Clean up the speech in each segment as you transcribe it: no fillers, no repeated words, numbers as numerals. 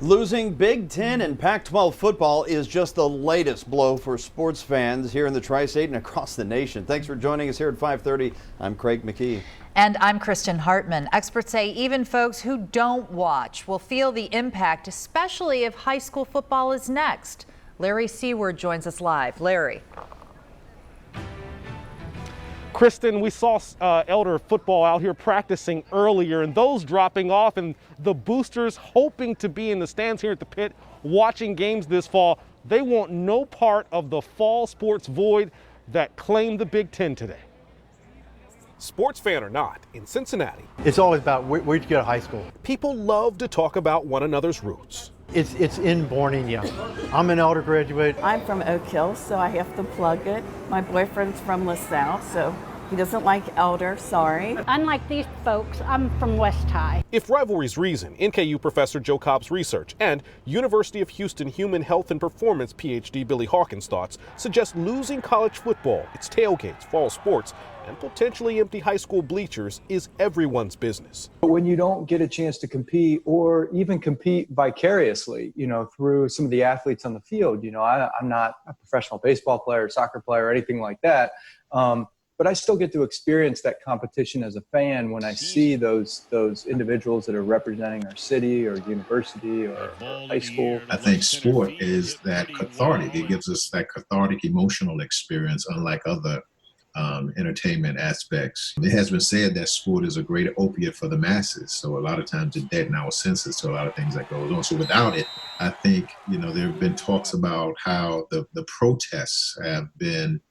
Losing Big Ten and Pac-12 football is just the latest blow for sports fans here in the Tri-State and across the nation. Thanks for joining us here at 5:30. I'm Craig McKee. And I'm Kristen Hartman. Experts say even folks who don't watch will feel the impact, especially if high school football is next. Larry Seward joins us live. Larry. Kristen, we saw Elder football out here practicing earlier, and those dropping off, and the boosters hoping to be in the stands here at the pit watching games this fall. They want no part of the fall sports void that claimed the Big Ten today. Sports fan or not, in Cincinnati, it's always about where'd you go to high school. people love to talk about one another's roots. It's inborn in you. I'm an Elder graduate. I'm from Oak Hill, so I have to plug it. My boyfriend's from LaSalle, so he doesn't like Elder, sorry. Unlike these folks, I'm from West High. If rivalries reason, NKU professor Joe Cobb's research and University of Houston Human Health and Performance PhD Billy Hawkins' thoughts suggest losing college football, its tailgates, fall sports, and potentially empty high school bleachers is everyone's business. But when you don't get a chance to compete or even compete vicariously, through some of the athletes on the field, I'm not a professional baseball player, soccer player, or anything like that. But I still get to experience that competition as a fan when I see those individuals that are representing our city or university or high school. I think sport is that cathartic. It gives us that cathartic emotional experience, unlike other entertainment aspects. It has been said that sport is a great opiate for the masses. So a lot of times it deadens our senses to a lot of things that goes on. So without it, I think, there have been talks about how the protests have been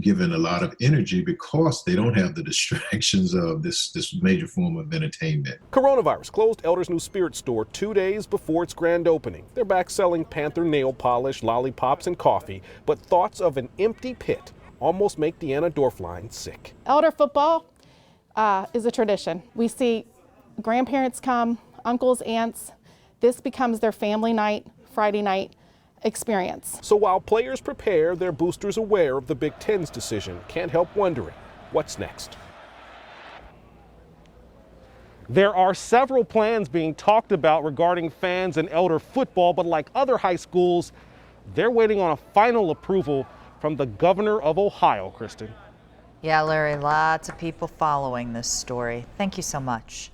given a lot of energy because they don't have the distractions of this major form of entertainment. Coronavirus closed Elder's new spirit store 2 days before its grand opening. They're back selling Panther nail polish, lollipops, and coffee, but thoughts of an empty pit almost make Deanna Dorfline sick. Elder football is a tradition. We see grandparents come, uncles, aunts. This becomes their family night, Friday night experience. So while players prepare, their boosters aware of the Big Ten's decision can't help wondering what's next. There are several plans being talked about regarding fans and Elder football, but like other high schools, they're waiting on a final approval from the governor of Ohio, Kristen. Yeah, Larry, lots of people following this story. Thank you so much.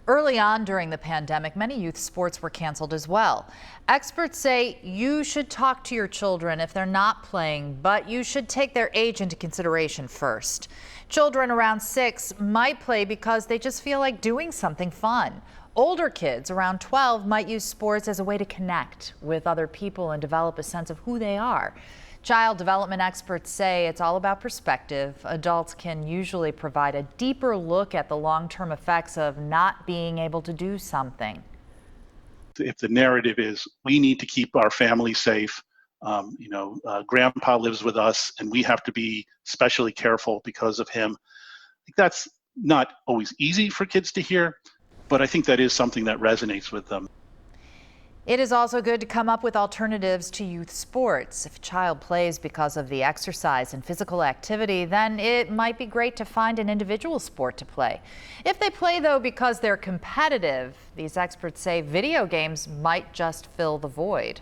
Early on during the pandemic, many youth sports were canceled as well. Experts say you should talk to your children if they're not playing, but you should take their age into consideration first. Children around 6 might play because they just feel like doing something fun. Older kids around 12 might use sports as a way to connect with other people and develop a sense of who they are. Child development experts say it's all about perspective. Adults can usually provide a deeper look at the long-term effects of not being able to do something. If the narrative is we need to keep our family safe, grandpa lives with us and we have to be especially careful because of him. That's not always easy for kids to hear, but I think that is something that resonates with them. It is also good to come up with alternatives to youth sports. If a child plays because of the exercise and physical activity, then it might be great to find an individual sport to play. If they play, though, because they're competitive, these experts say video games might just fill the void.